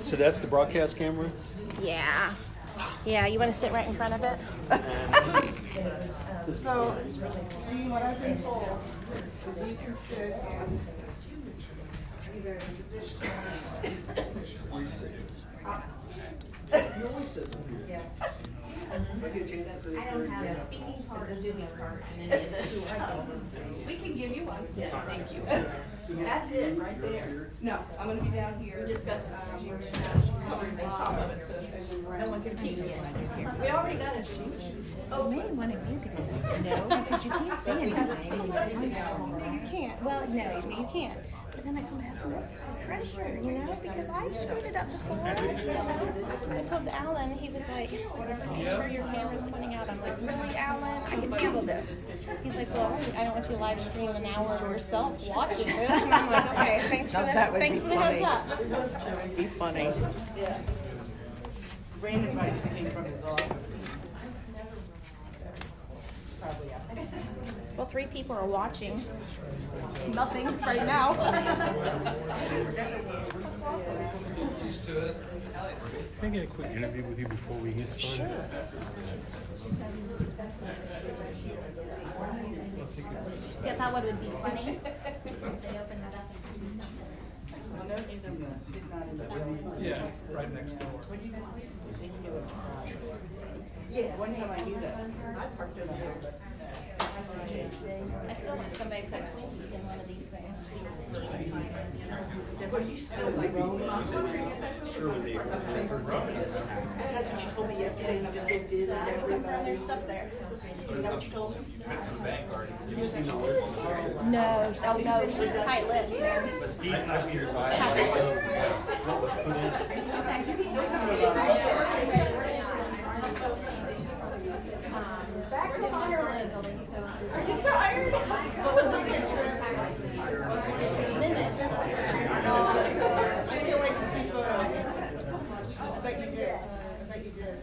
So that's the broadcast camera? Yeah. Yeah, you want to sit right in front of it? So, Gene, what I've been told is you can sit and either position. Yes. I don't have a speaking part or zooming part in any of this. We can give you one. Yeah, thank you. That's it, right there. No, I'm gonna be down here. We just got covering the top of it, so no one can peek. We already got it. Oh, you may want to mute this. No, because you can't see anything. No, you can't. Well, no, you can't. But then I told him, this is pressure, you know, because I've screwed it up before. I told Alan, he was like, make sure your camera's pointing out. I'm like, really, Alan? I can handle this. He's like, well, I don't want you to live stream an hour of yourself watching this. And I'm like, okay, thanks for the heads up. That would be funny. Yeah. Brandon might just came from his office. Probably after. Well, 3 people are watching. Nothing right now. Can I get a quick interview with you before we get started? Sure. See, I thought what would be funny. They open that up. I know he's not in the building. Yeah, right next door. Yeah, one time I knew that. I parked over there, but. I still want somebody to put Twinkies in one of these things. But you still like rolling on That's what she told me yesterday. You just go visit everybody. There's stuff there. Is that what you told me? No, oh no, she's tight-lipped, man. But Steve's not here, so I Back from Ireland. Are you tired? What was the picture? Minutes. I can't wait to see photos. I bet you did. I bet you did.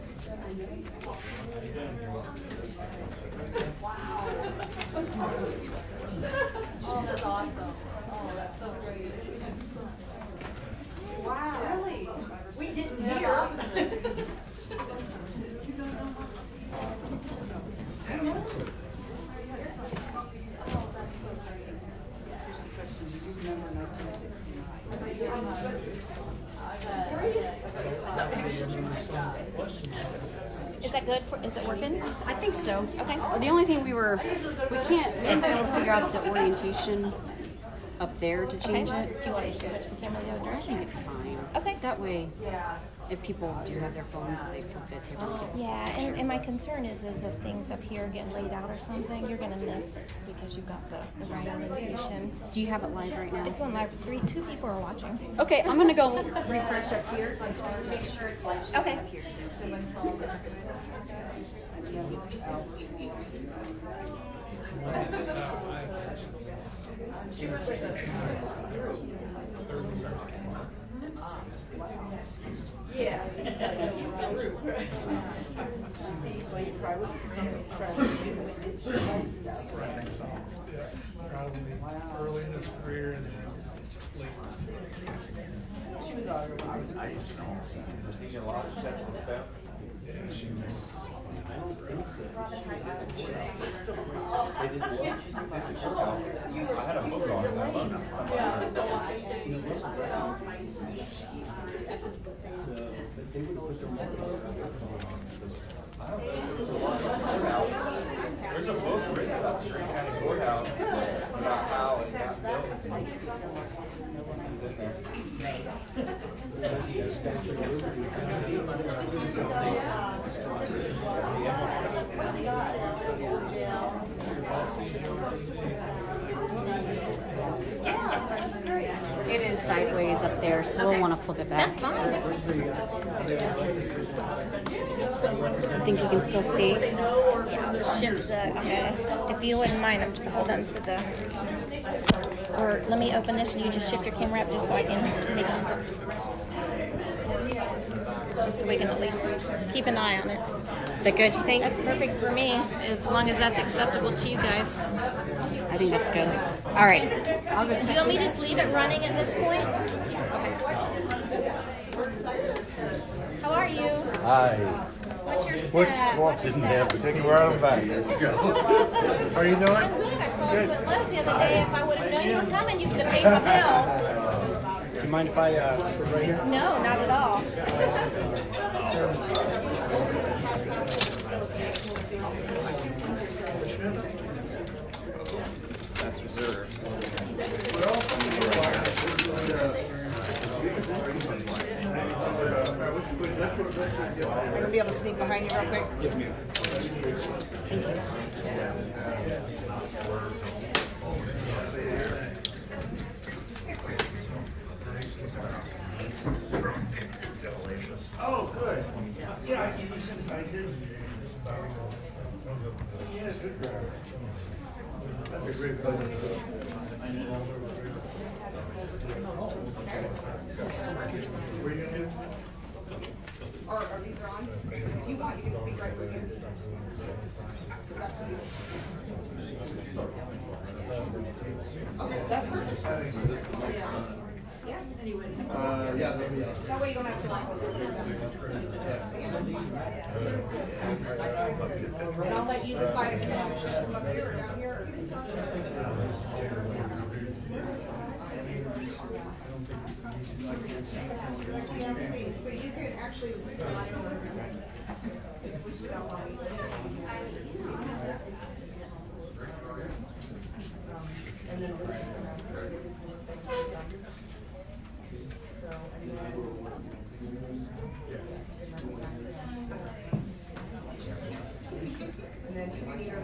Oh, that's awesome. Oh, that's so great. Wow. Really? We didn't hear. Is that good for, is it working? I think so. Okay. Well, the only thing we haven't been able to figure out the orientation up there to change Okay. it. Do you want me to switch the camera the other I direction? think it's fine. Okay. That way, if people do have their phones that they flip it, they won't get Yeah, and my concern is if things up here get laid out or something, you're gonna miss because you've got the right orientation. Do you have it live right now? It's on live. 2 people are watching. Okay, I'm gonna go refresh up here to make sure it's live stream Okay. up here too. Yeah. Well, you probably was trying to do stuff. Probably early in his career and then late. She was already. I used to know. Was he a lot of sexual stuff? Yeah, she was. They did the work. I had a book on it. I loved it. There's a book written about Greene County Courthouse about how it got built. It's in there. It is sideways up there, so we'll want to flip it back. That's fine. I think you can still see. Yeah, I'll just shift the, okay. If you wouldn't mind, I'm just hold on to the, or let me open this and you just shift your camera up just so I can make sure. Just so we can at least keep an eye on it. Is that good, you think? That's perfect for me, as long as that's acceptable to you guys. I think that's good. All right. I'll go. Do you want me to just leave it running at this point? What's your step? What's your step? Take it right on back. How are you doing? I'm good. I saw you at Les the other day. If I would have known you were coming, you could have paid my Do you mind if I sit right here? bill. No, not at all. That's reserved. I'm gonna be able to sneak behind you real quick. Yes, ma'am. Oh, good. Yeah, I did. Yeah, good driver. That's a great pleasure. Where you gonna do? Are these on? If you want, you can speak right with you. Okay, that's perfect. That way you don't have to like. And I'll let you decide if you want to sit from up here or down here. Yeah, so you can actually. And then you can either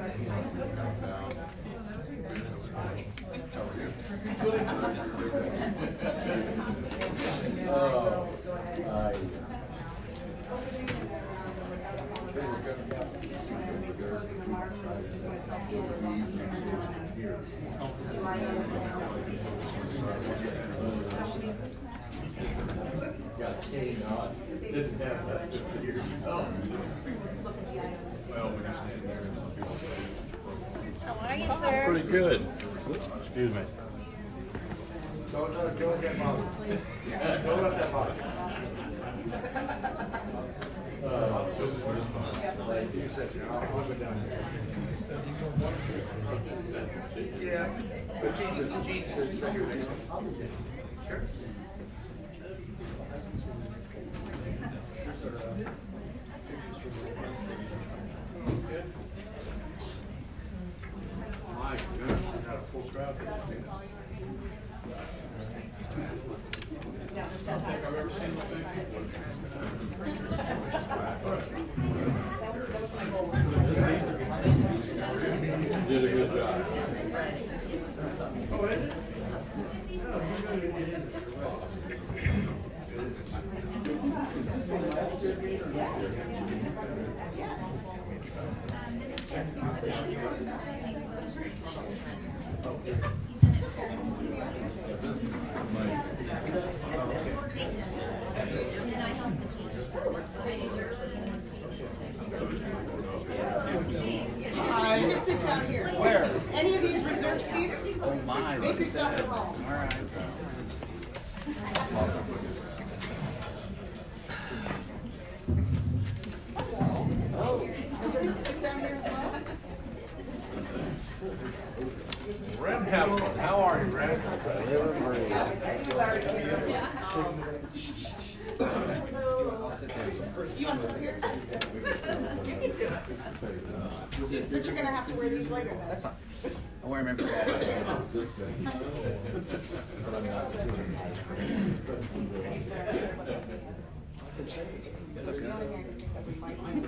Didn't have that 50 years ago. Well, we just stand there and some people say, How are you, sir? pretty good. Excuse me. Don't let that bother. Don't let that bother. This is just fun. Like you said, I'll put it down here. Yeah, but Gene says, sure. My goodness, we got a full crowd. Did a good job. Oh, is it? Oh, you're gonna get in there. you can sit down here. Where? Any of these reserved seats? Oh my. Make yourself at home. All right. Sit down here as well. Red Hamilton, how are you, Red? You want to sit here? You can do it. But you're gonna have to wear these later then. That's fine. I'll wear them every Saturday.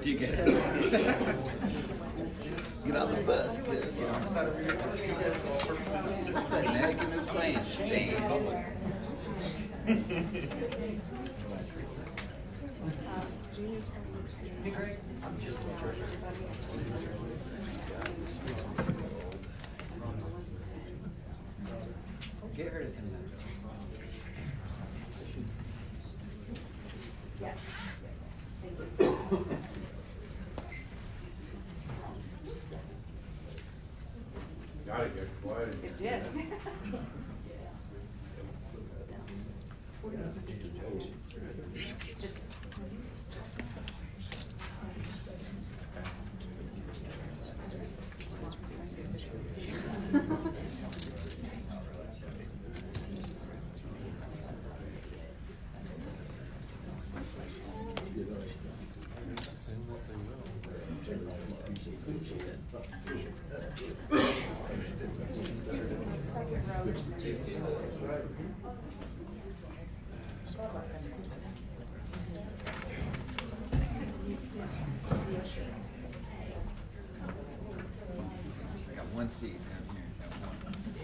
Do you get it? Get on the bus, cuz. What's that, Nick? You've been playing Shane. Hey, Greg. Get her to send that. Gotta get quiet. It did. Just. I got one seat down here.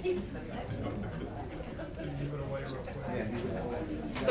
Got one. Give it away real quick.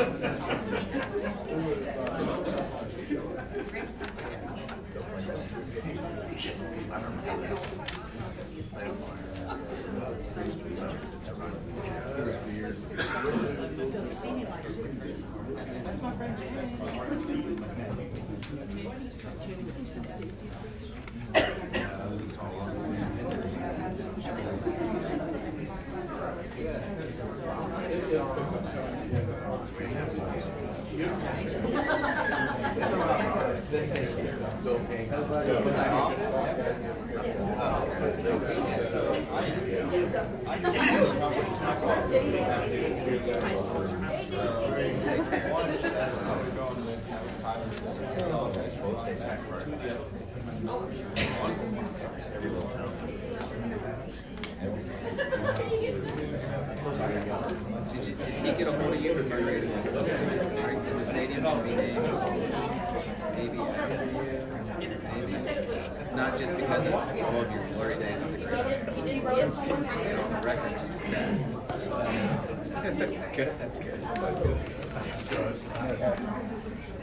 Did he get a hold of you for fundraising? Is the stadium going to be named? Maybe. Maybe. Not just because of both your glory days on the ground. On the records you set. Good, that's good.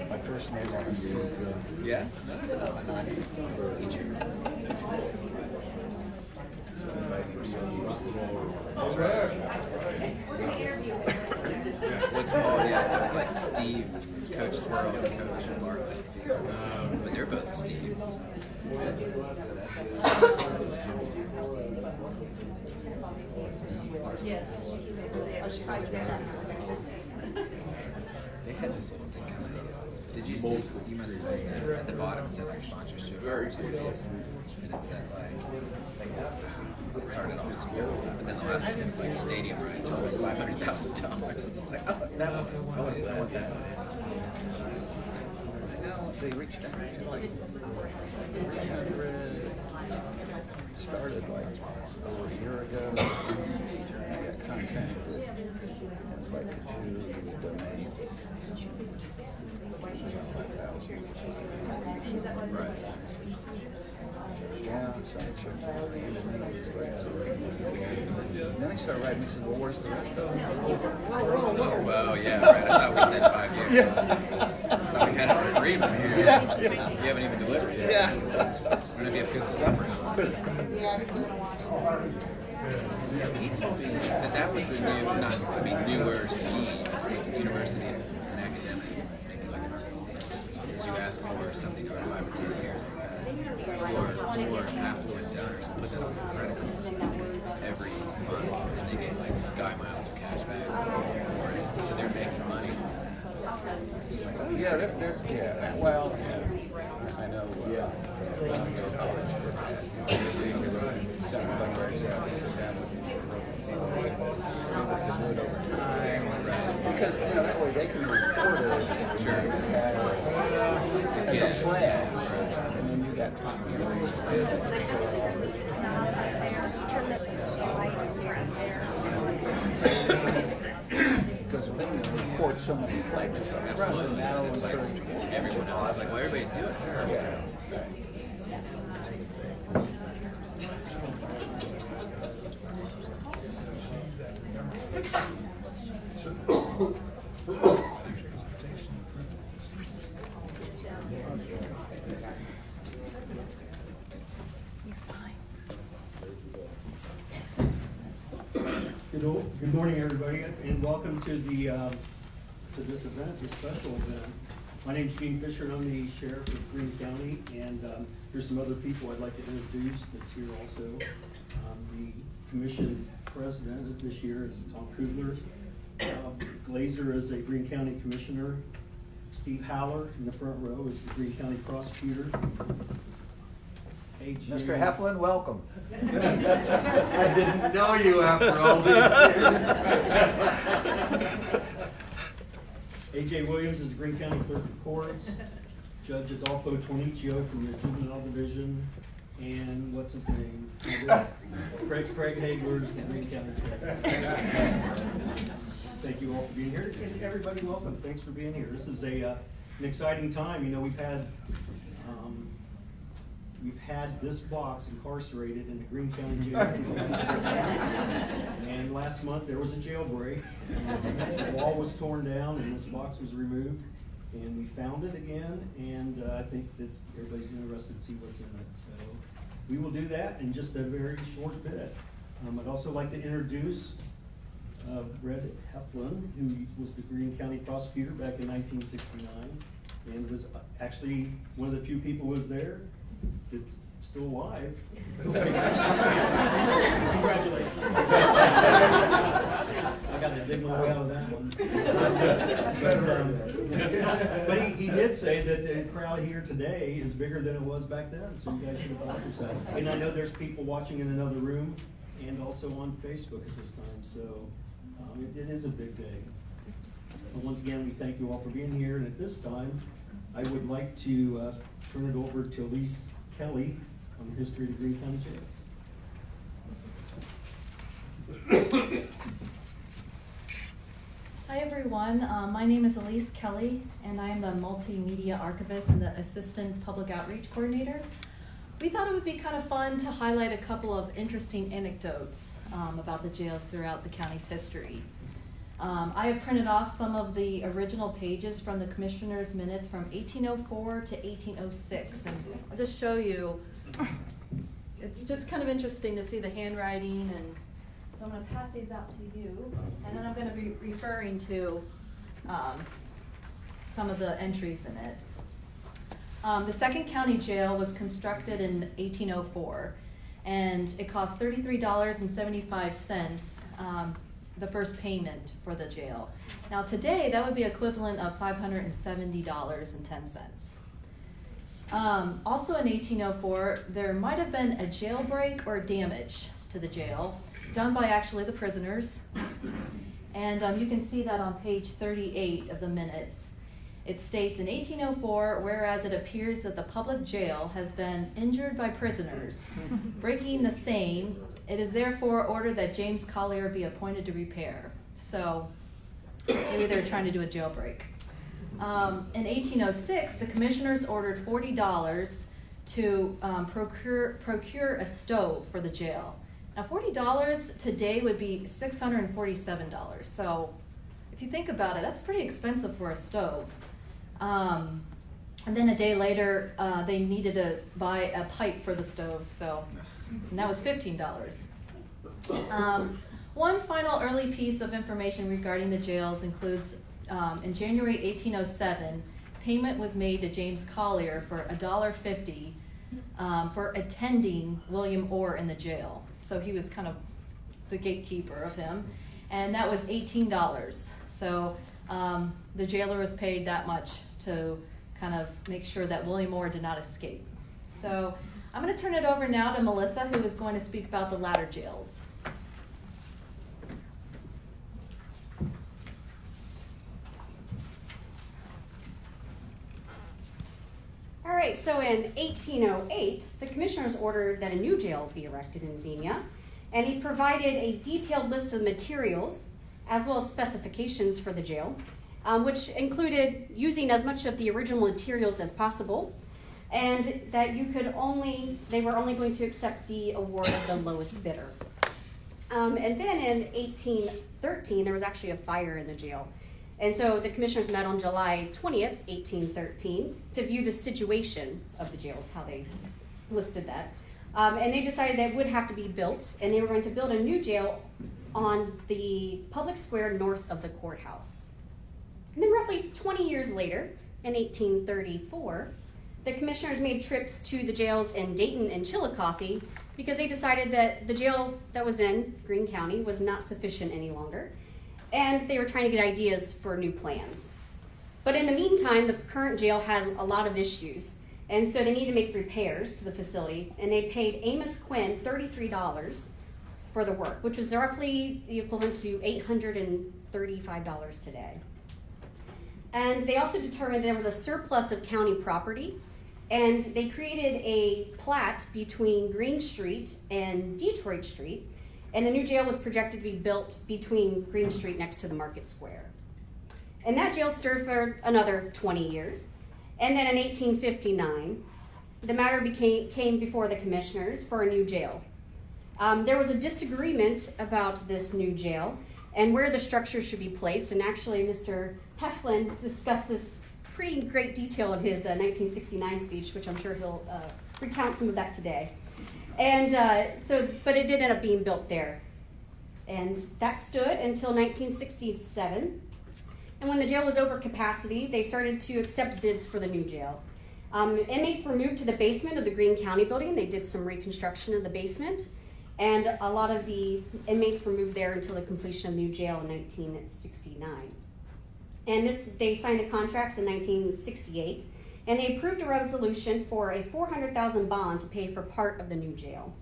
My first name on the suit. Yeah? Teacher. What's called, yeah, so it's like Steve, it's Coach Swirl and Coach Bartlett. But they're both Steves. Yes. They had this little thing coming. Did you see? You must have seen that. At the bottom it said like sponsorship opportunities. And it said like, it started off small, but then the last one was like stadium rights. It was like $500,000. It's like, oh, that one. I want that one. I know, they reached out. Like, 300 started like over a year ago. I got contacted. It's like, could you donate? right. Yeah, so I checked it. Then they started writing me, said, well, where's the rest of them? Oh, well, yeah, right. I thought we said 5 years. Yeah. We had an agreement here. You haven't even delivered yet. Yeah. I don't know if you have good stuff or not. He told me that that was the newer scheme for universities and academics, maybe like an art museum, is you ask for something over 5 or 10 years because your affluent donors will put that on their credit cards every month, and they get like sky miles of cash back for it, so they're making money. Yeah, there's, yeah, well, yeah, I know. Yeah. Some fundraisers out, they sit down with me, see what they do over time. Because, you know, that way they can report it as a pledge, and then you got time to raise Turn the lights right there. because they can report so many pledges up front, and that'll encourage Everyone else is like, well, everybody's doing it. yeah. Good morning, everybody, and welcome to the to this event, this special event. My name's Gene Fisher, and I'm the sheriff of Greene County, and there's some other people I'd like to introduce that's here also. The commission president this year is Tom Kugler. Glazer is a Greene County commissioner. Steve Haller in the front row is the Greene County prosecutor. Mr. Heflin, welcome. I didn't know you after all these years. A.J. Williams is the Greene County Clerk of Courts. Judge Adolfo Tornicio from the Juvenile Division. and what's his name? Craig Hagler's the Greene County Chair. Thank you all for being here, and everybody welcome. Thanks for being here. This is an exciting time. You know, we've had this box incarcerated in the Greene County Jail. And last month there was a jailbreak. The wall was torn down and this box was removed. And we found it again, and I think that everybody's interested to see what's in it. So we will do that in just a very short bit. I'd also like to introduce Red Heflin, who was the Greene County prosecutor back in 1969, and was actually one of the few people who was there that's still alive. Congratulations. I got to dig my way out of that one. But he did say that the crowd here today is bigger than it was back then, so you guys should applaud yourself. And I know there's people watching in another room and also on Facebook at this time, so it is a big day. But once again, we thank you all for being here, and at this time, I would like to turn it over to Elise Kelly on the history of the Greene County jails. Hi everyone, my name is Elise Kelly and I am the Multimedia Archivist and the Assistant Public Outreach Coordinator. We thought it would be kind of fun to highlight a couple of interesting anecdotes about the jails throughout the county's history. I have printed off some of the original pages from the Commissioner's Minutes from 1804 to 1806, and I'll just show you. It's just kind of interesting to see the handwriting, and so I'm going to pass these out to you, and then I'm going to be referring to some of the entries in it. The second county jail was constructed in 1804, and it cost $33.75, the first payment for the jail. Now today, that would be equivalent of $570.10. Also in 1804, there might have been a jailbreak or damage to the jail, done by actually the prisoners. And you can see that on page 38 of the minutes. It states, in 1804, whereas it appears that the public jail has been injured by prisoners, breaking the same, it is therefore ordered that James Collier be appointed to repair. So maybe they're trying to do a jailbreak. In 1806, the commissioners ordered $40 to procure a stove for the jail. Now $40 today would be $647. So if you think about it, that's pretty expensive for a stove. And then a day later, they needed to buy a pipe for the stove, and that was $15. One final early piece of information regarding the jails includes, in January 1807, payment was made to James Collier for $1.50 for attending William Orr in the jail. So he was kind of the gatekeeper of him, and that was $18. So the jailer was paid that much to kind of make sure that William Orr did not escape. So I'm going to turn it over now to Melissa, who is going to speak about the latter jails. All right, so in 1808, the commissioners ordered that a new jail be erected in Xenia, and he provided a detailed list of materials as well as specifications for the jail, which included using as much of the original materials as possible, and that they were only going to accept the award of the lowest bidder. And then in 1813, there was actually a fire in the jail. And so the commissioners met on July 20th, 1813, to view the situation of the jails, how they listed that. And they decided that it would have to be built, and they were going to build a new jail on the public square north of the courthouse. And then roughly 20 years later, in 1834, the commissioners made trips to the jails in Dayton and Chillicothe because they decided that the jail that was in Greene County was not sufficient any longer, and they were trying to get ideas for new plans. But in the meantime, the current jail had a lot of issues, and so they needed to make repairs to the facility, and they paid Amos Quinn $33 for the work, which was roughly the equivalent to $835 today. And they also determined there was a surplus of county property, And they created a plat between Greene Street and Detroit Street, and the new jail was projected to be built between Greene Street next to the Market Square. And that jail stood for another 20 years. And then in 1859, the matter came before the commissioners for a new jail. There was a disagreement about this new jail and where the structure should be placed, and actually Mr. Heflin discussed this pretty great detail in his 1969 speech, which I'm sure he'll recount some of that today. And but it did end up being built there. And that stood until 1967. And when the jail was over capacity, they started to accept bids for the new jail. Inmates were moved to the basement of the Greene County building. They did some reconstruction of the basement. And a lot of the inmates were moved there until the completion of the new jail in 1969. And they signed the contracts in 1968, and they approved a resolution for a $400,000 bond to pay for part of the new jail.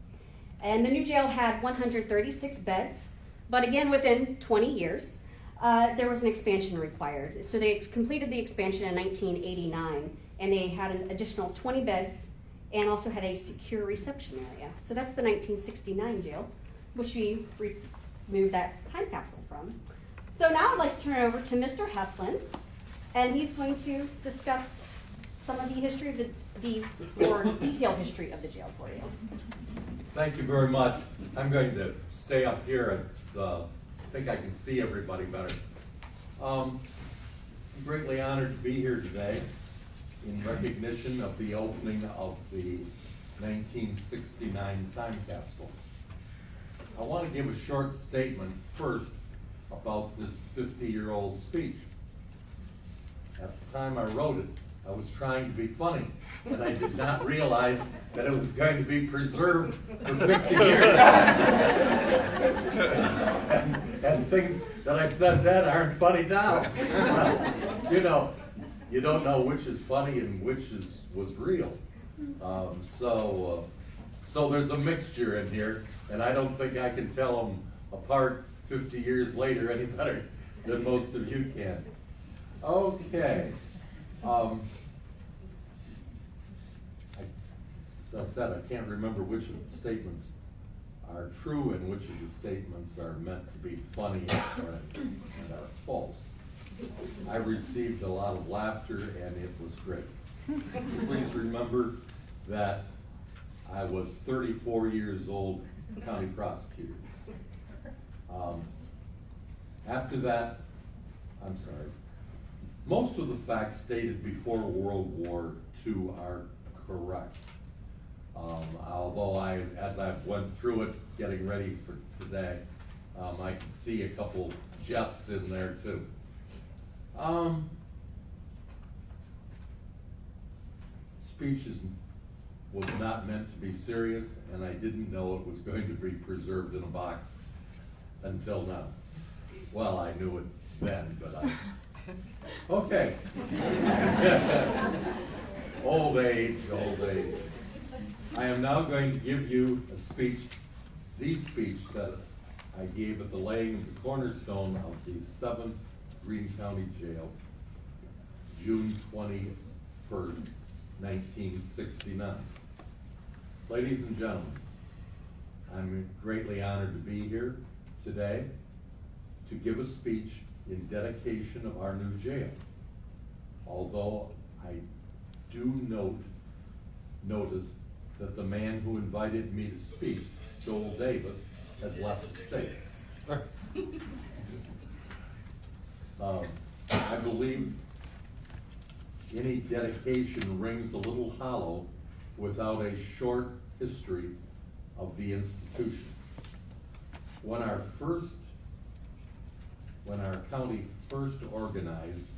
And the new jail had 136 beds, but again, within 20 years, there was an expansion required. So they completed the expansion in 1989, and they had an additional 20 beds and also had a secure reception area. So that's the 1969 jail, which we removed that time capsule from. So now I'd like to turn it over to Mr. Heflin, and he's going to discuss some of the history of the more detailed history of the jail for you. Thank you very much. I'm going to stay up here. I think I can see everybody better. I'm greatly honored to be here today in recognition of the opening of the 1969 time capsule. I want to give a short statement first about this 50-year-old speech. At the time I wrote it, I was trying to be funny, and I did not realize that it was going to be preserved for 50 years. and things that I said then aren't funny now. You know, you don't know which is funny and which was real. So there's a mixture in here, and I don't think I can tell them apart 50 years later any better than most of you can. Okay. As I said, I can't remember which of the statements are true and which of the statements are meant to be funny and are false. I received a lot of laughter and it was great. Please remember that I was 34 years old, county prosecutor. After that, I'm sorry, most of the facts stated before World War II are correct. Although as I went through it, getting ready for today, I could see a couple jests in there too. Speech was not meant to be serious, and I didn't know it was going to be preserved in a box until now. Well, I knew it then, but okay. Old age, old age. I am now going to give you a speech, the speech that I gave at the laying of the cornerstone of the 7th Greene County Jail, June 21st, 1969. Ladies and gentlemen, I'm greatly honored to be here today to give a speech in dedication of our new jail. Although I do notice that the man who invited me to speak, Joel Davis, has left the state. I believe any dedication rings a little hollow without a short history of the institution. When our county first organized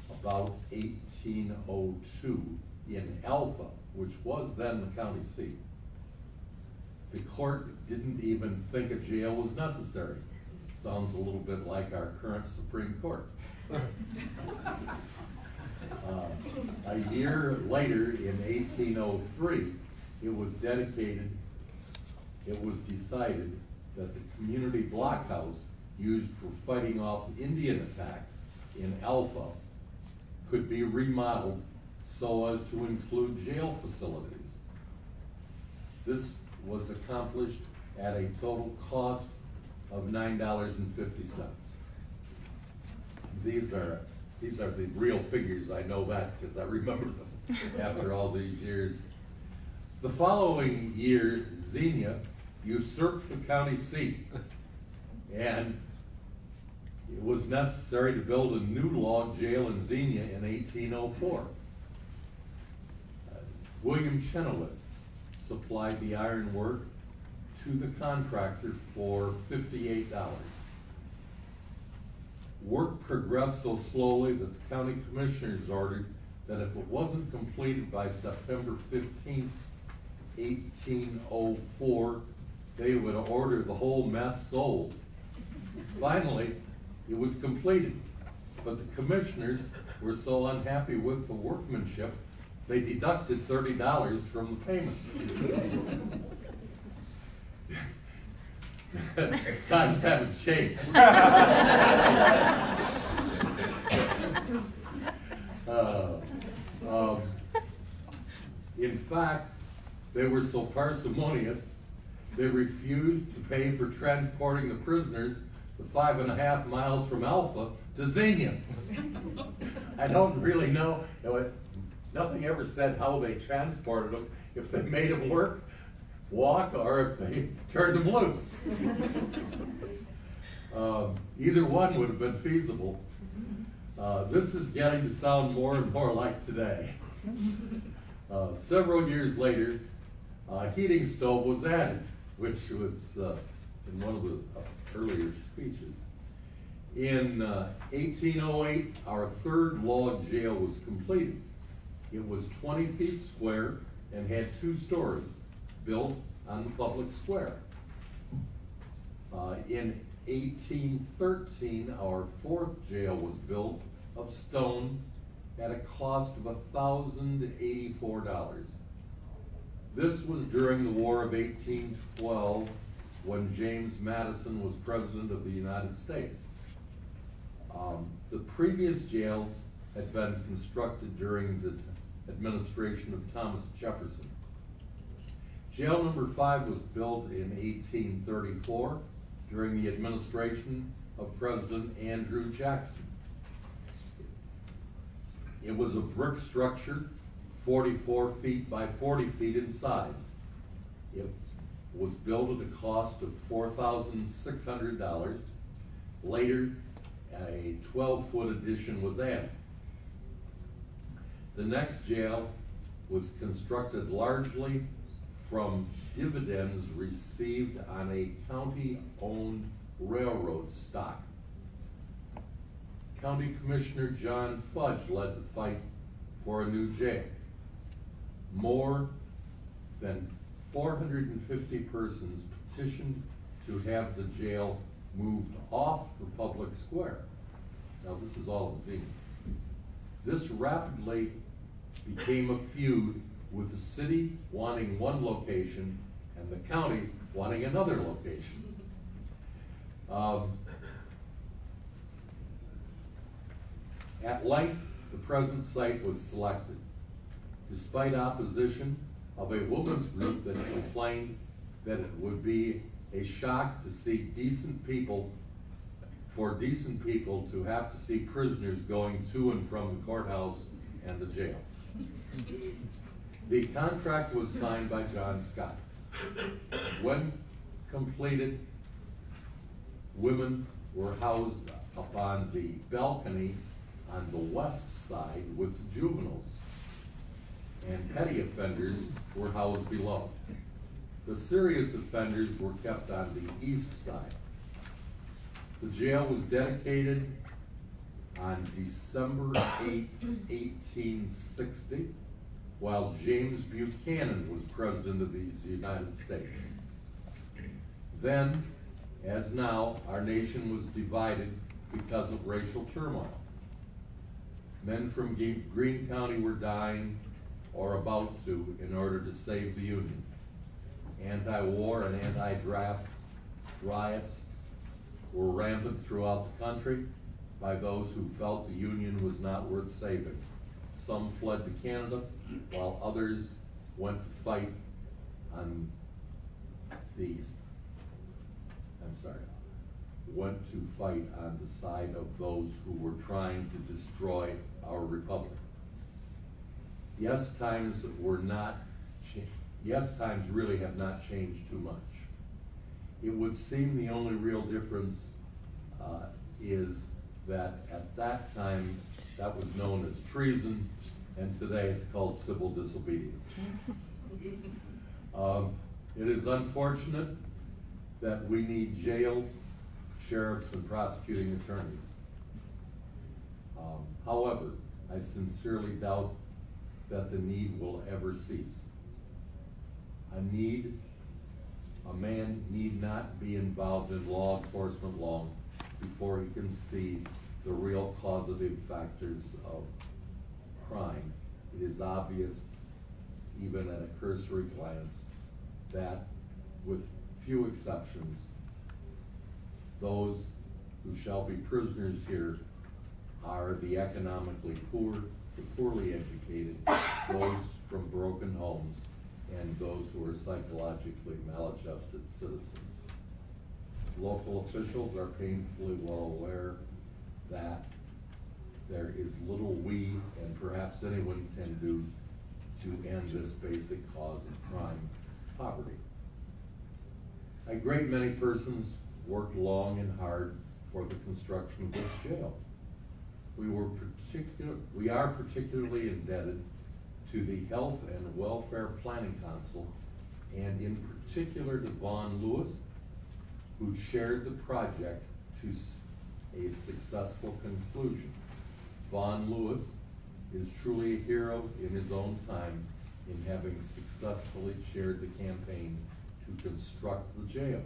about 1802 in Alpha, which was then the county seat, the court didn't even think a jail was necessary. Sounds a little bit like our current Supreme Court. A year later, in 1803, it was decided that the community blockhouse used for fighting off Indian attacks in Alpha could be remodeled so as to include jail facilities. This was accomplished at a total cost of $9.50. These are the real figures, I know that because I remember them after all these years. The following year, Xenia usurped the county seat, and it was necessary to build a new log jail in Xenia in 1804. William Chenoweth supplied the ironwork to the contractor for $58. Work progressed so slowly that the county commissioners ordered that if it wasn't completed by September 15, 1804, they would order the whole mess sold. Finally, it was completed, but the commissioners were so unhappy with the workmanship, they deducted $30 from the payment. Times haven't changed. In fact, they were so parsimonious, they refused to pay for transporting the prisoners the 5.5 miles from Alpha to Xenia. I don't really know, nothing ever said how they transported them, if they made them walk, or if they turned them loose. Either one would have been feasible. This is getting to sound more and more like today. Several years later, a heating stove was added, which was in one of the earlier speeches. In 1808, our third log jail was completed. It was 20 feet square and had 2 stories, built on the public square. In 1813, our fourth jail was built of stone at a cost of $1,084. This was during the War of 1812, when James Madison was President of the United States. The previous jails had been constructed during the administration of Thomas Jefferson. Jail number 5 was built in 1834 during the administration of President Andrew Jackson. It was a brick structure, 44 feet by 40 feet in size. It was built at a cost of $4,600. Later, a 12-foot addition was added. The next jail was constructed largely from dividends received on a county-owned railroad stock. County Commissioner John Fudge led the fight for a new jail. More than 450 persons petitioned to have the jail moved off the public square. Now, this is all in Xenia. This rapidly became a feud, with the city wanting one location and the county wanting another location. At length, the present site was selected, despite opposition of a women's group that complained that it would be a shock to see decent people to have to see prisoners going to and from the courthouse and the jail. The contract was signed by John Scott. When completed, women were housed upon the balcony on the west side with juveniles, and petty offenders were housed below. The serious offenders were kept on the east side. The jail was dedicated on December 8, 1860, while James Buchanan was President of the United States. Then, as now, our nation was divided because of racial turmoil. Men from Greene County were dying or about to in order to save the Union. Anti-war and anti-draft riots were rampant throughout the country by those who felt the Union was not worth saving. Some fled to Canada, while others went to fight on went to fight on the side of those who were trying to destroy our republic. Yes, times really have not changed too much. It would seem the only real difference is that at that time, that was known as treason, and today it's called civil disobedience. It is unfortunate that we need jails, sheriffs, and prosecuting attorneys. However, I sincerely doubt that the need will ever cease. A man need not be involved in law enforcement long before he can see the real causative factors of crime. It is obvious, even at a cursory glance, that with few exceptions, those who shall be prisoners here are the economically poor, the poorly educated, those from broken homes, and those who are psychologically maladjusted citizens. Local officials are painfully well aware that there is little we and perhaps anyone can do to end this basic cause of crime, poverty. A great many persons worked long and hard for the construction of this jail. We are particularly indebted to the Health and Welfare Planning Council, and in particular to Vaughn Lewis, who shared the project to a successful conclusion. Vaughn Lewis is truly a hero in his own time in having successfully chaired the campaign to construct the jail.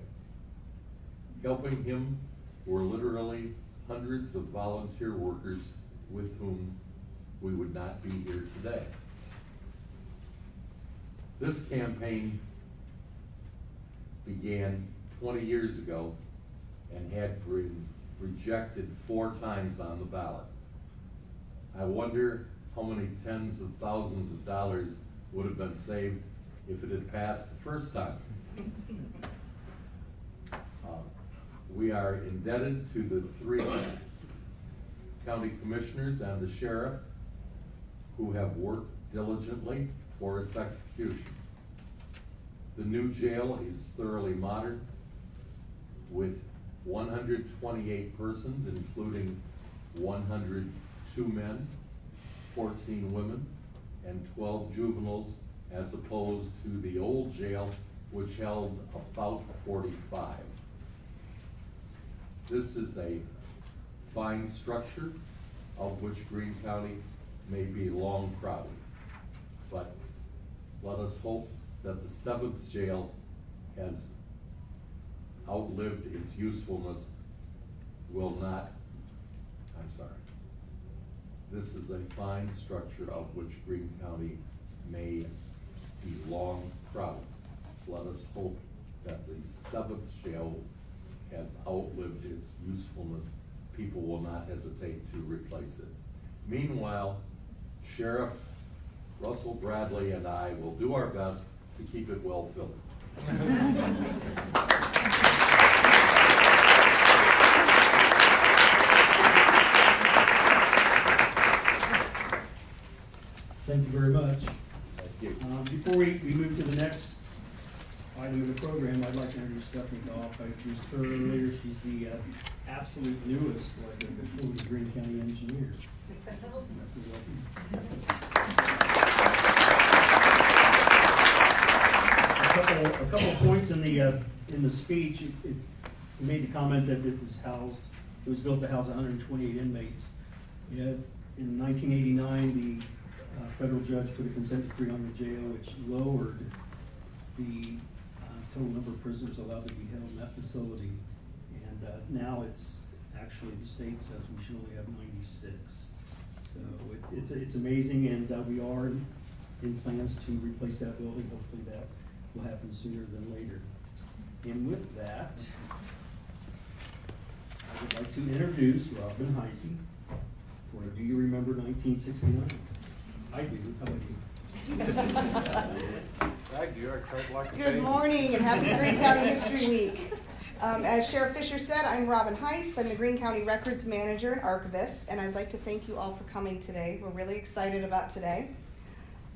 Helping him were literally hundreds of volunteer workers with whom we would not be here today. This campaign began 20 years ago and had been rejected 4 times on the ballot. I wonder how many tens of thousands of dollars would have been saved if it had passed the first time. We are indebted to the 3 county commissioners and the sheriff who have worked diligently for its execution. The new jail is thoroughly modern with 128 persons, including 102 men, 14 women, and 12 juveniles, as opposed to the old jail, which held about 45. This is a fine structure of which Greene County may be long proud, but let us hope that the 7th jail has outlived its usefulness, This is a fine structure of which Greene County may be long proud. Let us hope that the 7th jail has outlived its usefulness. People will not hesitate to replace it. Meanwhile, Sheriff Russell Bradley and I will do our best to keep it well filled. Thank you very much. Thank you. Before we move to the next item of the program, I'd like to introduce Stephanie Goff. I introduced her earlier. She's the absolute newest elected official with the Greene County Engineer. A couple points in the speech. It made the comment that it was built to house 128 inmates. In 1989, the federal judge put a consent decree on the jail, which lowered the total number of prisoners allowed to be held in that facility. And now it's actually, the state says we should only have 96. So it's amazing, and we are in plans to replace that building. Hopefully that will happen sooner than later. And with that, I would like to introduce Robin Heisey for Do You Remember 1969? I do, how about you? Good morning and happy Greene County History Week. As Sheriff Fisher said, I'm Robin Heiss. I'm the Greene County Records Manager and Archivist, and I'd like to thank you all for coming today. We're really excited about today.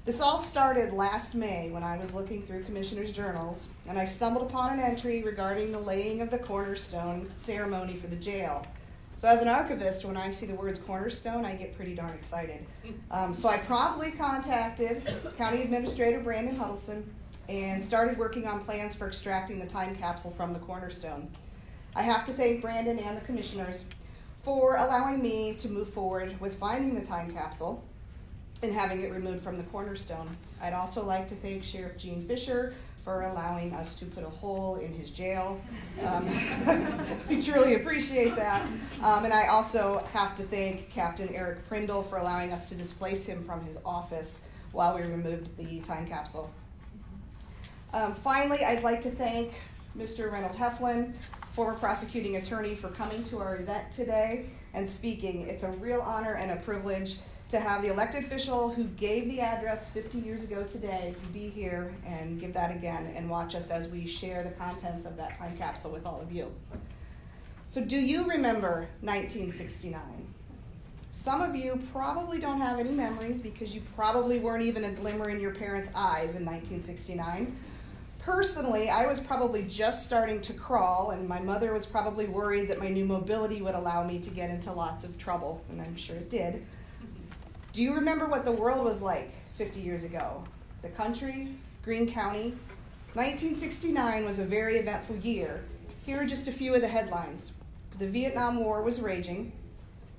This all started last May when I was looking through Commissioner's journals, and I stumbled upon an entry regarding the laying of the cornerstone ceremony for the jail. So as an archivist, when I see the words cornerstone, I get pretty darn excited. So I promptly contacted County Administrator Brandon Huddleston and started working on plans for extracting the time capsule from the cornerstone. I have to thank Brandon and the commissioners for allowing me to move forward with finding the time capsule and having it removed from the cornerstone. I'd also like to thank Sheriff Gene Fisher for allowing us to put a hole in his jail. We truly appreciate that. And I also have to thank Captain Eric Prindle for allowing us to displace him from his office while we removed the time capsule. Finally, I'd like to thank Mr. Reynold Heflin, former prosecuting attorney, for coming to our event today and speaking. It's a real honor and a privilege to have the elected official who gave the address 50 years ago today be here and give that again and watch us as we share the contents of that time capsule with all of you. So do you remember 1969? Some of you probably don't have any memories because you probably weren't even a glimmer in your parents' eyes in 1969. Personally, I was probably just starting to crawl, and my mother was probably worried that my new mobility would allow me to get into lots of trouble, and I'm sure it did. Do you remember what the world was like 50 years ago? The country, Greene County. 1969 was a very eventful year. Here are just a few of the headlines. The Vietnam War was raging.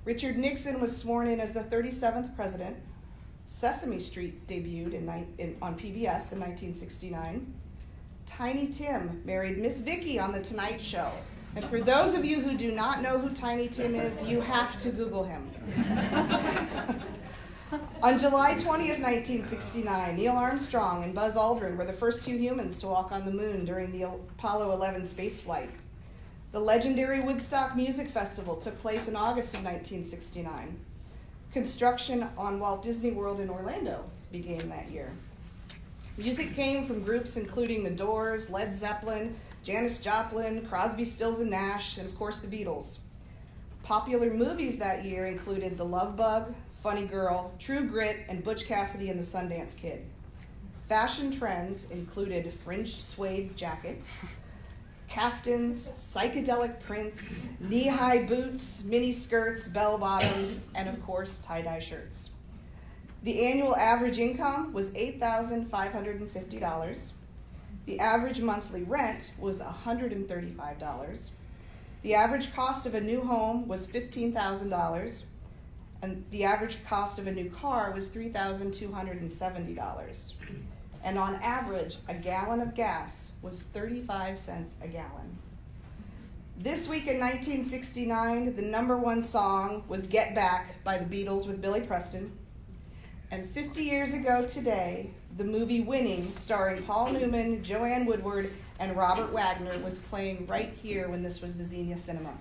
Richard Nixon was sworn in as the 37th president. Sesame Street debuted on PBS in 1969. Tiny Tim married Miss Vicky on The Tonight Show. And for those of you who do not know who Tiny Tim is, you have to Google him. On July 20th, 1969, Neil Armstrong and Buzz Aldrin were the first two humans to walk on the moon during the Apollo 11 spaceflight. The legendary Woodstock Music Festival took place in August of 1969. Construction on Walt Disney World in Orlando began that year. Music came from groups including The Doors, Led Zeppelin, Janis Joplin, Crosby, Stills and Nash, and of course the Beatles. Popular movies that year included The Love Bug, Funny Girl, True Grit, and Butch Cassidy and the Sundance Kid. Fashion trends included fringed suede jackets, caftans, psychedelic prints, knee-high boots, mini skirts, bell bottoms, and of course tie-dye shirts. The annual average income was $8,550. The average monthly rent was $135. The average cost of a new home was $15,000. And the average cost of a new car was $3,270. And on average, a gallon of gas was 35 cents a gallon. This week in 1969, the #1 song was Get Back by the Beatles with Billy Preston. And 50 years ago today, the movie Winning, starring Paul Newman, Joanne Woodward, and Robert Wagner, was playing right here when this was the Xenia Cinema.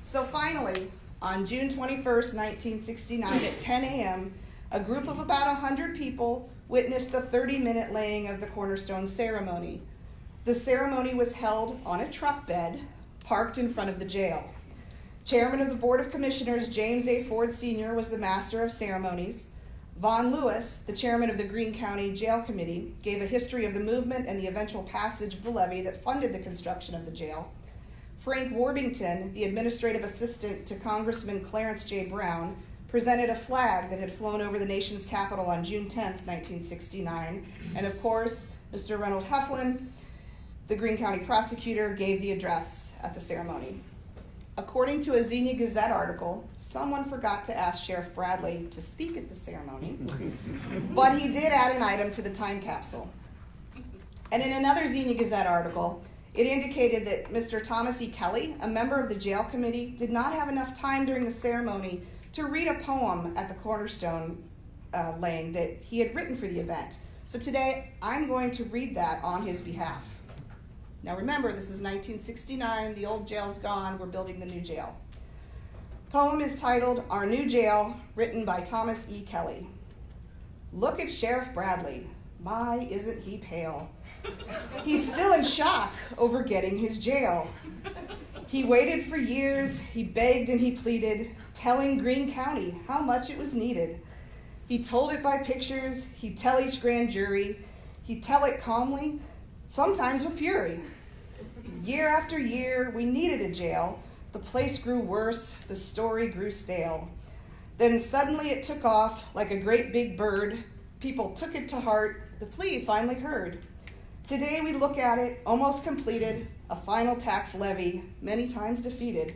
So finally, on June 21st, 1969, at 10 a.m., a group of about 100 people witnessed the 30-minute laying of the cornerstone ceremony. The ceremony was held on a truck bed parked in front of the jail. Chairman of the Board of Commissioners, James A. Ford Sr., was the master of ceremonies. Vaughn Lewis, the chairman of the Greene County Jail Committee, gave a history of the movement and the eventual passage of the levy that funded the construction of the jail. Frank Warbington, the administrative assistant to Congressman Clarence J. Brown, presented a flag that had flown over the nation's capital on June 10th, 1969. And of course, Mr. Reynold Heflin, the Greene County prosecutor, gave the address at the ceremony. According to a Xenia Gazette article, someone forgot to ask Sheriff Bradley to speak at the ceremony, but he did add an item to the time capsule. And in another Xenia Gazette article, it indicated that Mr. Thomas E. Kelly, a member of the jail committee, did not have enough time during the ceremony to read a poem at the cornerstone laying that he had written for the event. So today, I'm going to read that on his behalf. Now remember, this is 1969, the old jail's gone, we're building the new jail. Poem is titled Our New Jail, written by Thomas E. Kelly. Look at Sheriff Bradley. My, isn't he pale? He's still in shock over getting his jail. He waited for years, he begged and he pleaded, telling Greene County how much it was needed. He told it by pictures, he'd tell each grand jury, he'd tell it calmly, sometimes with fury. Year after year, we needed a jail. The place grew worse, the story grew stale. Then suddenly it took off like a great big bird. People took it to heart, the plea finally heard. Today we look at it, almost completed, a final tax levy, many times defeated.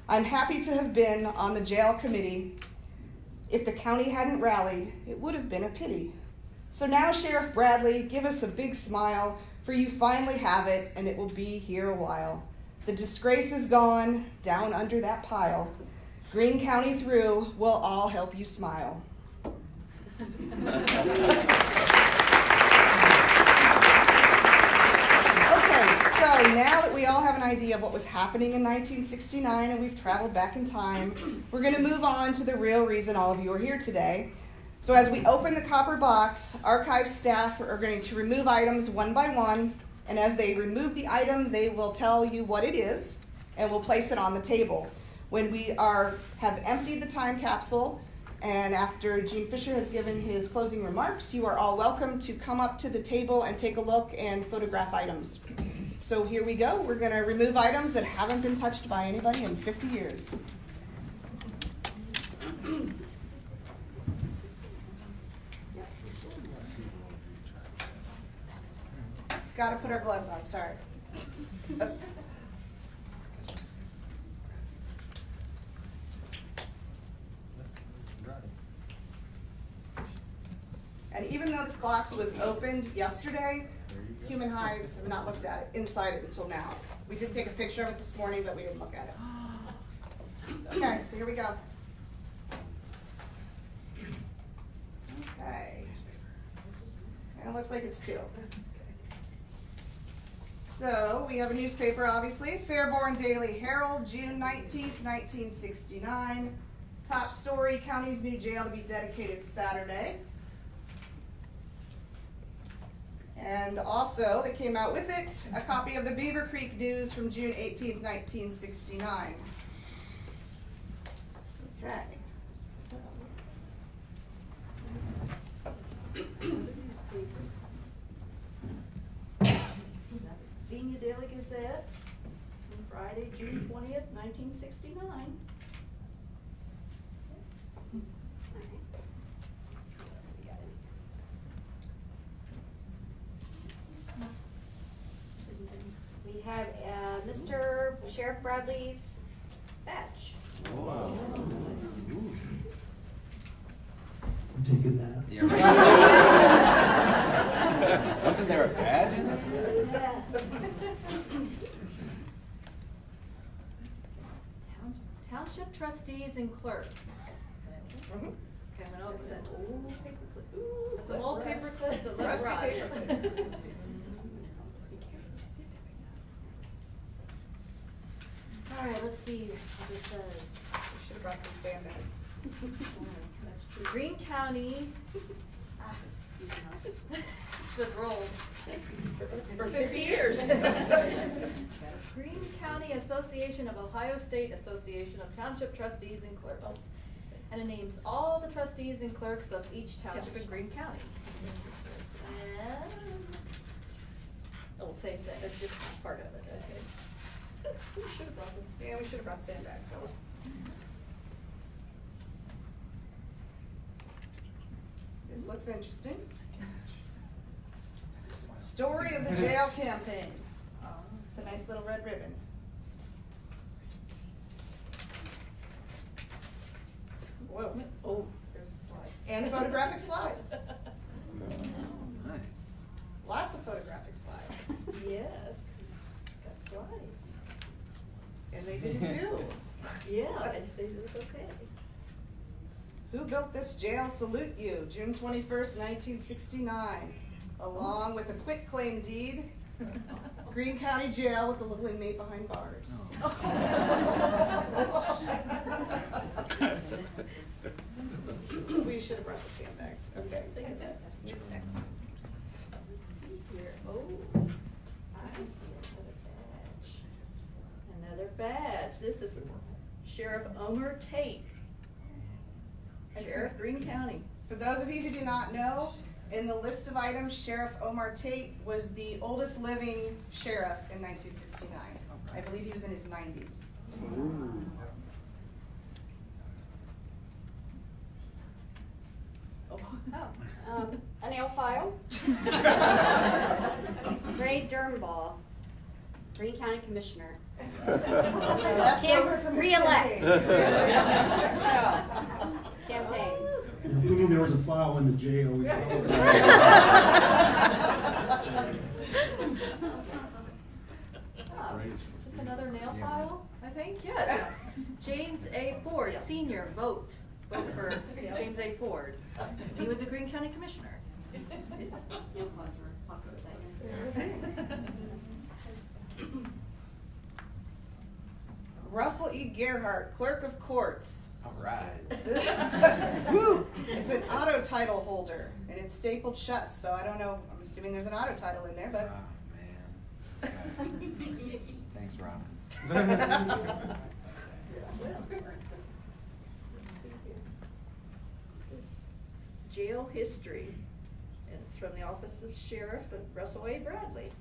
I'm happy to have been on the jail committee. If the county hadn't rallied, it would have been a pity. So now, Sheriff Bradley, give us a big smile, for you finally have it, and it will be here a while. The disgrace is gone, down under that pile. Greene County through, we'll all help you smile. So now that we all have an idea of what was happening in 1969 and we've traveled back in time, we're going to move on to the real reason all of you are here today. So as we open the copper box, archive staff are going to remove items one by one, and as they remove the item, they will tell you what it is, and we'll place it on the table. When we have emptied the time capsule, and after Gene Fisher has given his closing remarks, you are all welcome to come up to the table and take a look and photograph items. So here we go. We're going to remove items that haven't been touched by anybody in 50 years. Got to put our gloves on, sorry. And even though this box was opened yesterday, human eyes have not looked at it, inside it until now. We did take a picture of it this morning, but we didn't look at it. Okay, so here we go. Okay. And it looks like it's two. So we have a newspaper, obviously. Fairborn Daily Herald, June 19th, 1969. Top story, county's new jail to be dedicated Saturday. And also, they came out with it, a copy of the Beaver Creek News from June 18th, 1969. Okay. Xenia Daily Gazette, on Friday, June 20th, 1969. We have Mr. Sheriff Bradley's badge. Wow. I'm taking that. Yeah, right. Wasn't there a badge in there? Township trustees and clerks. Mm-hmm. Okay, I'm gonna open it. Ooh, paper clip. Ooh, that's an old paper clip that looks Rusty paper clips. All right, let's see what this says. We should have brought some sandbags. That's true. Greene County. It's been rolled. For 50 years. Greene County Association of Ohio State Association of Township Trustees and Clerks. And it names all the trustees and clerks of each township in Greene County. And, oh, same thing, that's just part of it, okay. We should have brought them. Yeah, we should have brought sandbags. So. This looks interesting. Story of the jail campaign. It's a nice little red ribbon. Whoa. Oh, there's slides. And photographic slides. Nice. Lots of photographic slides. Yes, got slides. And they didn't do. Yeah, and they look okay. Who built this jail? Salute you. June 21st, 1969. Along with a quitclaim deed Greene County Jail with the little inmate behind bars. We should have brought the sandbags. Okay. Who's next? Let's see here. Oh, I see another badge. This is Sheriff Omer Tate. Sheriff, Greene County. For those of you who do not know, in the list of items, Sheriff Omar Tate was the oldest living sheriff in 1969. I believe he was in his 90s. A nail file. Ray Dernbaugh, Greene County Commissioner. Left over from his Re-elect. campaign. Campaign. If we knew there was a file in the jail, we probably. Is this another nail file, I think? Yes. James A. Ford, Senior, vote. Vote for James A. Ford. He was a Greene County Commissioner. Russell E. Gerhardt, Clerk of Courts. All right. Woo! It's an auto title holder, and it's stapled shut, so I don't know. I'm assuming there's an auto title in there, but. Oh, man. Thanks, Robin. This is jail history, and it's from the Office of Sheriff of Russell A. Bradley.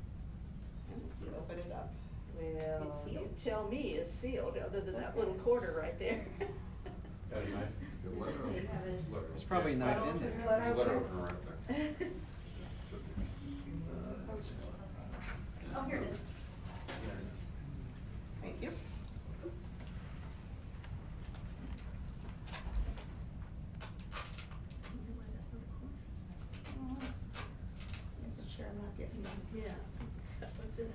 Let's open it up. Well, It's sealed. you tell me it's sealed, other than that little quarter right there. There's probably a knife in there. Oh, here it is. Thank you. Making sure I'm not getting them. Yeah, what's in it?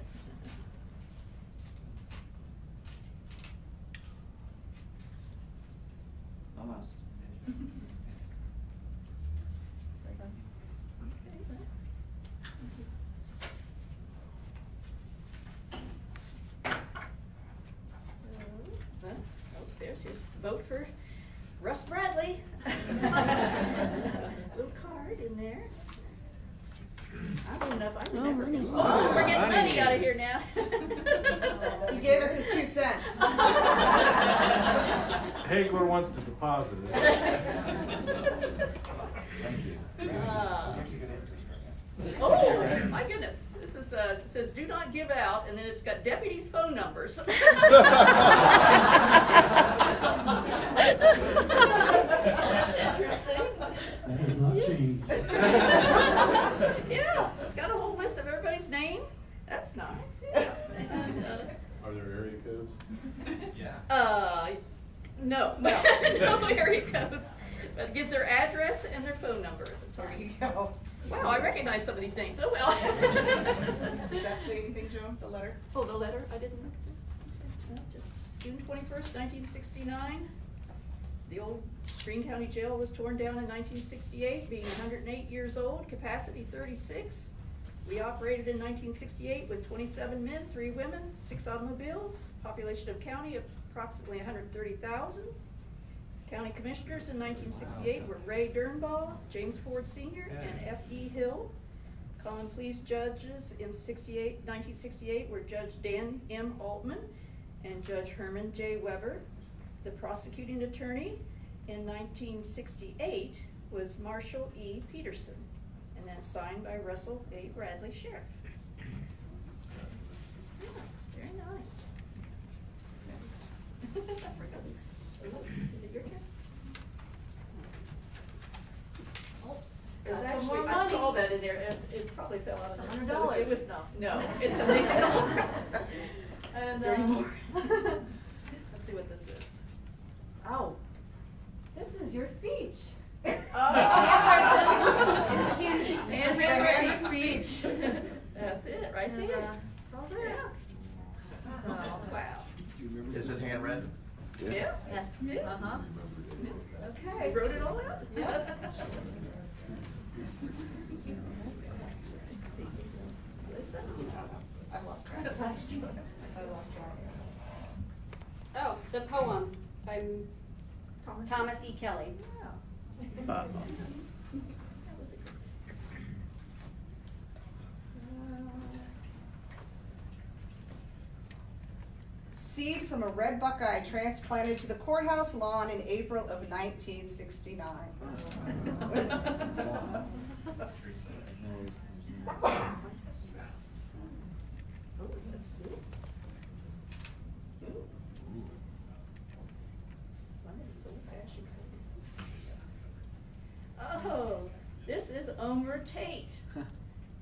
Almost. Oh, there's his vote for Russ Bradley. Little card in there. I don't know if I can ever. Oh, we're getting money out of here now. He gave us his 2 cents. Hagler wants to deposit it. Thank you. Oh, my goodness. This is, it says do not give out, and then it's got deputies' phone numbers. That's interesting. That has not changed. Yeah, it's got a whole list of everybody's name. That's nice. Yeah. And, Are there area codes? no, no area codes. But it gives their address and their phone number. There you go. Wow, I recognize some of these things. Oh well. Does that say anything, Joan, the letter? Oh, the letter? I didn't look at that. No, just June 21st, 1969. The old Greene County Jail was torn down in 1968, being 108 years old, capacity 36. We operated in 1968 with 27 men, 3 women, 6 automobiles, population of county approximately 130,000. County commissioners in 1968 were Ray Dernbaugh, James Ford Sr., and F.E. Hill. Common pleas judges in 1968 were Judge Dan M. Altman and Judge Herman J. Weber. The prosecuting attorney in 1968 was Marshall E. Peterson, and then signed by Russell A. Bradley, Sheriff. Yeah, very nice. I forgot this. Is it your turn? Oh, there's Got some actually, more I money. saw that in there, it probably fell out of there. It's So $100. it was no, it's a nickel. And, Is there any more? let's see what this is. Oh, this is your speech. Handwritten speech. That's it, right And, there. it's all there. Yeah. So, wow. Is it handwritten? Yeah. Yes. Yeah. Uh-huh. Okay. Wrote it all out? Yeah. Listen. Oh, the poem by Thomas. Thomas E. Kelly. Yeah. Seed from a red buckeye transplanted to the courthouse lawn in April of 1969. Oh, this is Omer Tate,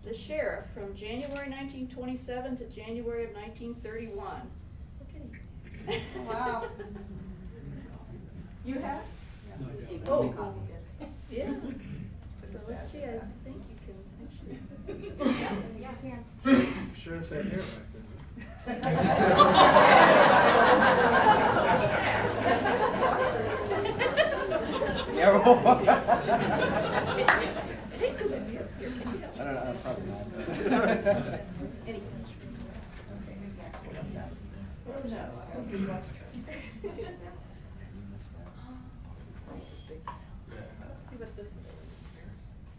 the sheriff from January 1927 to January of 1931. Look at him. Wow. You have? No, I don't. Oh, yes. So let's see, I think you can actually. Yeah, here. Sheriff's had hair back It takes some abuse here. I don't know, probably not. Anyway. Let's see what this is.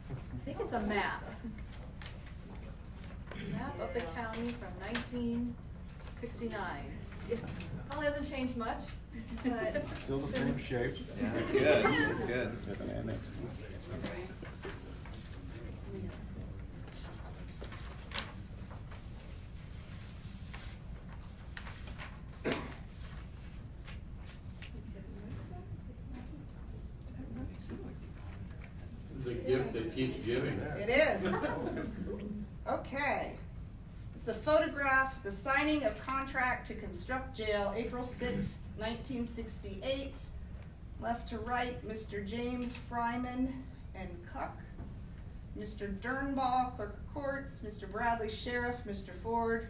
I think it's a map. Map of the county from 1969. It probably hasn't changed much, but. Still the same shape. Yeah, that's good, that's good. The gift that keeps giving. It is. Okay. It's a photograph, the signing of contract to construct jail, April 6th, 1968. Left to right, Mr. James Fryman and Cuck. Mr. Dernbaugh, clerk of courts, Mr. Bradley, sheriff, Mr. Ford,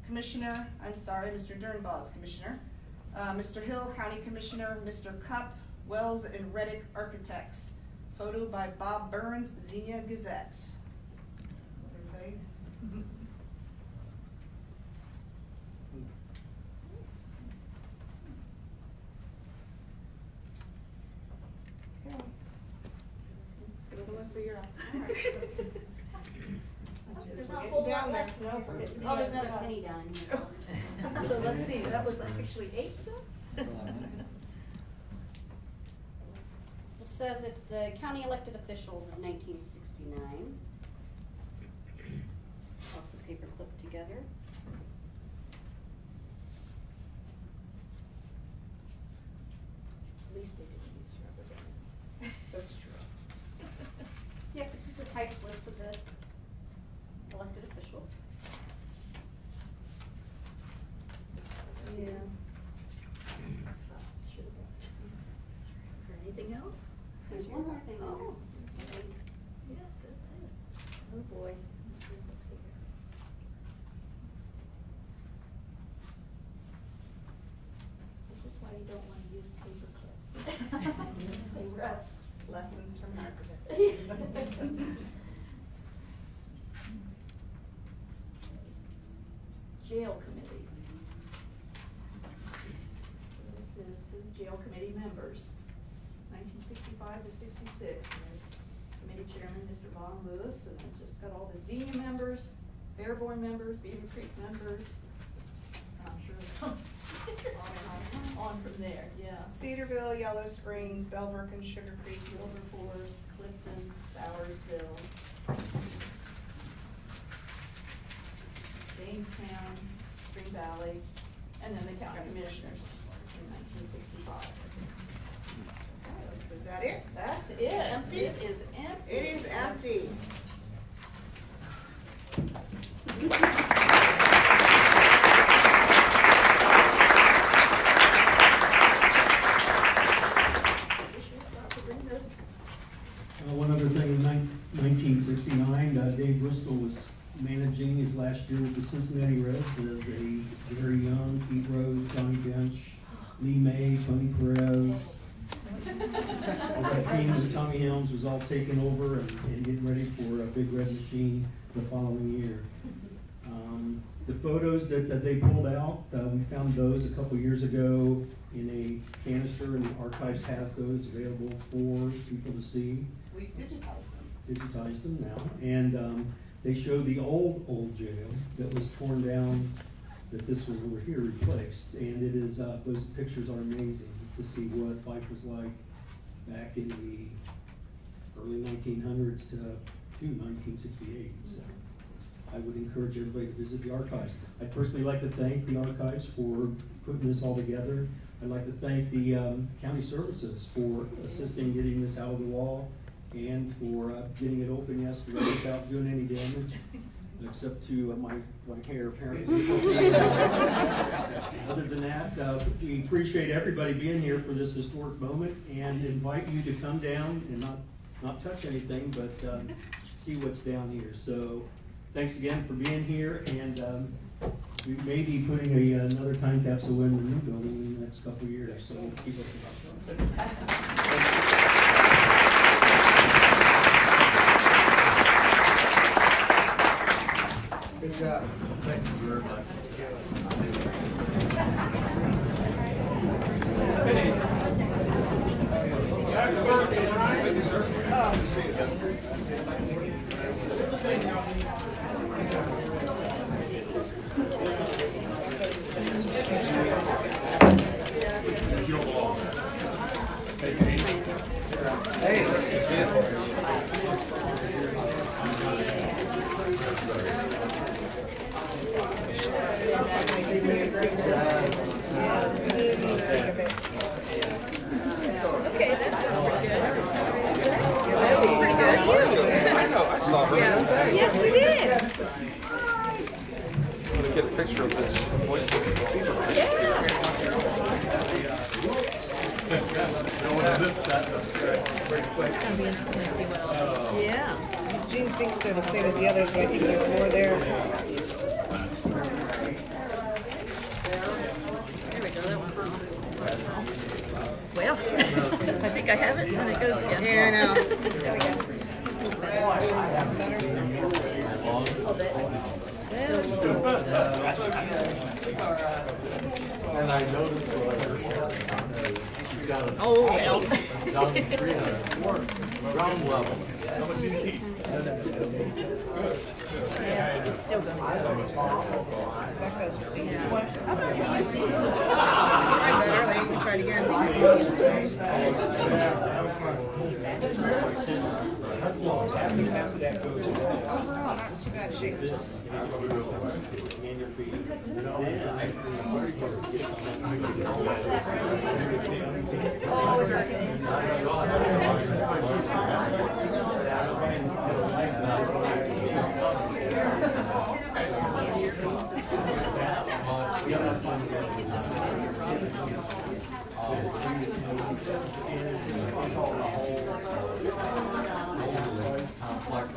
commissioner, Mr. Dernbaugh's commissioner. Mr. Hill, county commissioner, Mr. Cupp, Wells and Reddick architects. Photo by Bob Burns, Xenia Gazette. Everybody? Okay. Melissa, you're up. There's We're not a getting whole down lot there. left. No, we're getting Oh, there's down. another penny down here. So let's see, that was actually 8 cents? It says it's the county elected officials of 1969. Also paper clipped together. At least they didn't use rubber bands. That's true. Yep, it's just a typed list of the elected officials. Yeah. Should have brought this in. Is there anything else? There's one more thing Oh. there. Yeah, that's it. Oh, boy. This is why you don't want to use paper clips. They rust. Lessons from archivists. Jail committee. This is the jail committee members, 1965 to 66. And there's committee chairman, Mr. Von Lewis, and it's just got all the Xenia members, Fairborn members, Beaver Creek members. I'm sure on from there, yeah. Cedarville, Yellow Springs, Belbrook and Sugar Creek, Wilberforce, Clifton, Bowersville, Jamestown, Spring Valley, and then the county commissioners in 1965. Is that it? That's it. Empty? It is empty. It is empty. One other thing, in 1969, Dave Bristol was managing his last year with the Cincinnati Reds as a very young Pete Rose, Johnny Bench, Lee May, Tony Perez. That team with Tommy Helms was all taken over and getting ready for a Big Red Machine the following year. The photos that they pulled out, we found those a couple years ago in a canister, and the archives has those available for people to see. We Digitized them now, and they show the old jail that was torn down, that this one over here replaced, and it is, those pictures are amazing to see what life was like back in the early 1900s to 1968. So I would encourage everybody to visit the archives. I'd personally like to thank the archives for putting this all together. I'd like to thank the county services for assisting getting this out of the wall and for getting it open yesterday without doing any damage, except to my hair apparently. Other than that, we appreciate everybody being here for this historic moment and invite you to come down and not touch anything, but see what's down here. So thanks again for being here, and we may be putting another time capsule in the new building in the next couple of years, so let's keep up. Good job. Thank you very much. Yes, you did. Let's get a picture of this voice. Yeah. Gene thinks they're the same as the others, but I think there's more there. Well, I think I have it, and then it goes again. Yeah, I know. There we go. That's better. Still a little. And I noticed that you got a Oh, well. down in Greene, ground level. How much do you need? Yeah, it's still going. That goes for these. How about you? Tried that earlier, you can try it again. Overall, not in too bad shape. Complex.